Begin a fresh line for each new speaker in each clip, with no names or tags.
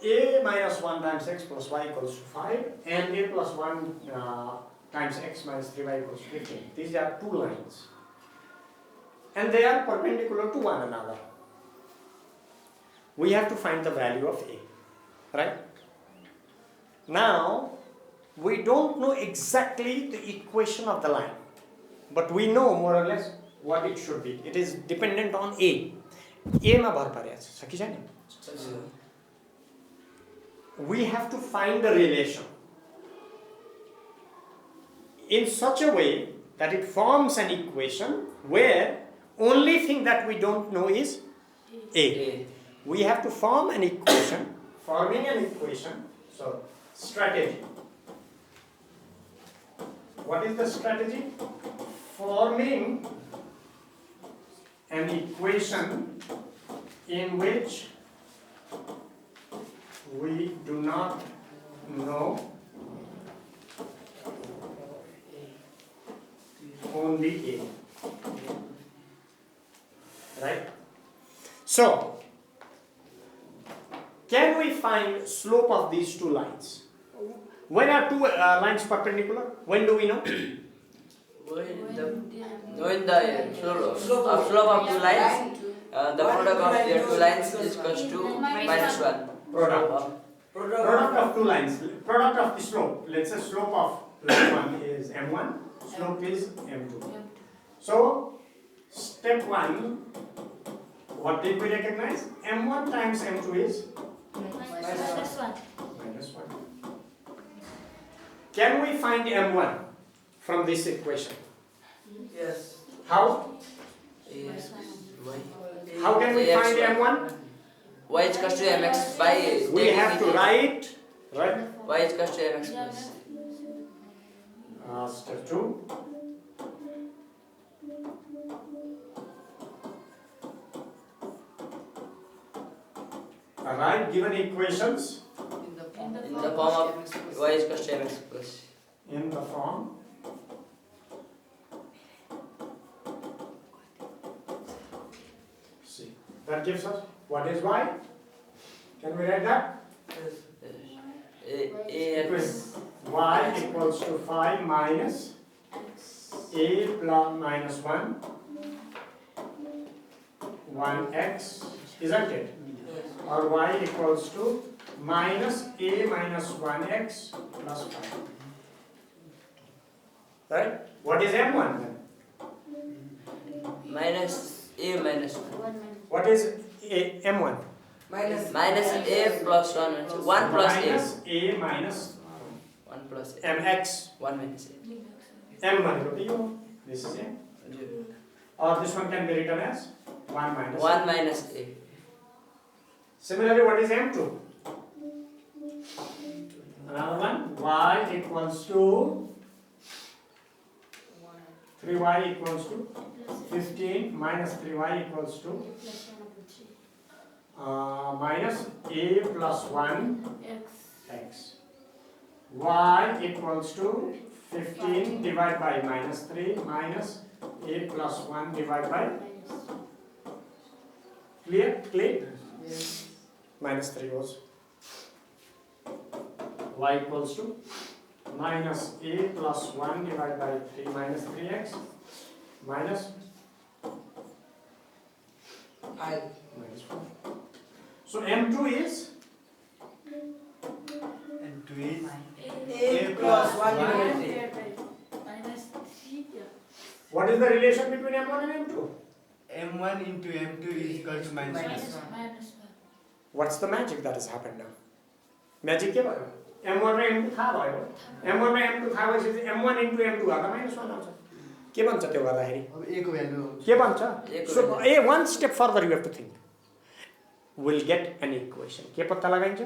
a minus 1 times x plus y equals to 5 and a plus 1 times x minus 3y equals to 15. These are two lines and they are perpendicular to one another. We have to find the value of a, right? Now we don't know exactly the equation of the line, but we know more or less what it should be. It is dependent on a. A ma bhar parya cha, saki chha ni? We have to find the relation in such a way that it forms an equation where only thing that we don't know is a. We have to form an equation. Forming an equation, so strategy. What is the strategy? Forming an equation in which we do not know only a. Right? So, can we find slope of these two lines? When are two lines perpendicular? When do we know?
When the slope of two lines, the product of their two lines is equals to -1.
Product of two lines. Product of the slope. Let's say slope of line 1 is m1. Slope is m2. So, step 1, what did we recognize? m1 times m2 is -1. Can we find m1 from this equation?
Yes.
How?
Yes.
How can we find m1?
Y is equals to mx by.
We have to write, right?
Y is equals to mx plus.
Step 2. Write given equations
In the form of y is equals to mx plus.
in the form see that gives us what is y. Can we write that?
Ax
Y equals to 5 minus a plus minus 1x, isn't it? Or y equals to minus a minus 1x plus 5. Right? What is m1 then?
minus a minus 1.
What is m1?
Minus a plus 1. 1 plus
Minus a minus
1 plus a.
mx.
1 minus
m1 is you. This is m.
a.
Or this one can be written as 1 minus
1 minus a.
Similarly, what is m2? Another one, y equals to 3y equals to 15 minus 3y equals to minus a plus 1 x. Y equals to 15 divided by minus 3 minus a plus 1 divided by clear?
Yes.
Minus 3 was y equals to minus a plus 1 divided by 3 minus 3x minus
I.
minus 4. So m2 is
A plus 1 divided
what is the relation between m1 and m2?
M1 into M2 is equal to minus 1.
What's the magic that has happened now? Magic के भयो? m1 र m2 थाहा भयो. m1 र m2 थाहा भएपछि m1 into m2 गर्दा minus 1 आउँछ. के भन्छ त्यो गर्दाखेरि?
अब A को भ्यालु
के भन्छ? So one step further you have to think. We'll get an equation. के पत्ता लगाइन्छ?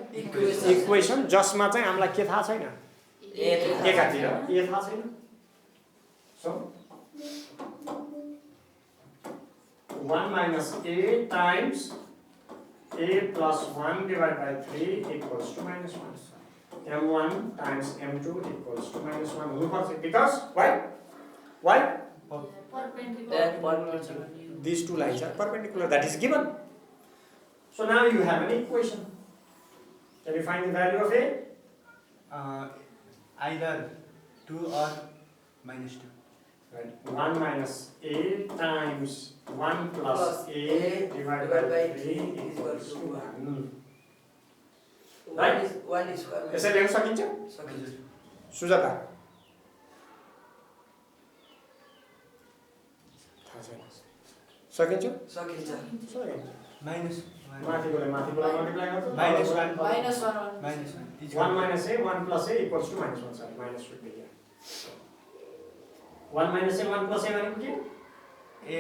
Equation जसमा चाहिँ हामीलाई के थाहा छैन? एकातिर ए थाहा छैन. So 1 minus a times a plus 1 divided by 3 equals to minus 1. m1 times m2 equals to minus 1. Because why? Why? These two lines are perpendicular. That is given. So now you have an equation. Can you find the value of A?
Either 2 or minus 2.
Right. 1 minus A times 1 plus A divided by 3 equals to 1. Right?
1 is square.
यसरी लेख्न सकिन्छ?
सकिन्छ।
सुजाता थाहा छैन सकिन्छ?
सकिन्छ।
सकिन्छ।
Minus 1.
माथिकोले multiply गर्छ
Minus 1.
Minus 1.
Minus 1. Is
1 minus A 1 plus A equals to minus 1. Sorry, minus should be here. 1 minus A 1 plus A भनेको के?
A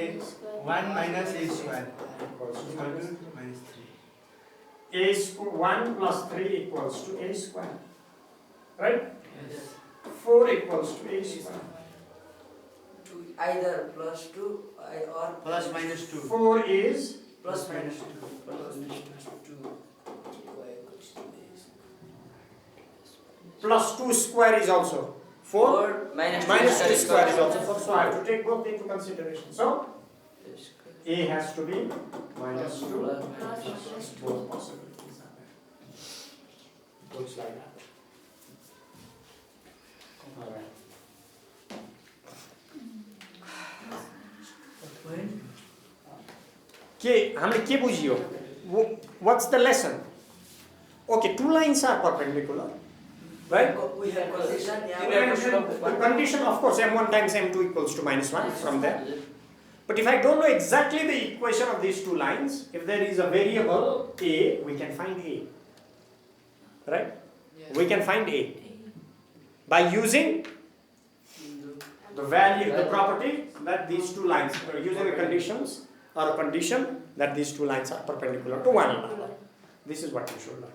1 minus A square
Equals to
equal
minus
to minus 3.
A square 1 plus 3 equals to A square. Right?
Yes.
4 equals to A square.
Either plus 2 or
Plus minus 2.
4 is
plus minus 2.
plus 2 square is also 4.
Minus
Minus 2 square is
equals
also 4. So I have to take both into consideration. So A has to be minus 2. Both possibilities are there. Looks like that. Alright. हामीले के बुझियो? What's the lesson? Okay, two lines are perpendicular. Right?
We have condition.
The condition, of course, m1 times m2 equals to minus 1 from there. But if I don't know exactly the equation of these two lines, if there is a variable A, we can find A. Right? We can find A. By using the value, the property that these two lines, using the conditions or a condition that these two lines are perpendicular to one another. This is what you should learn.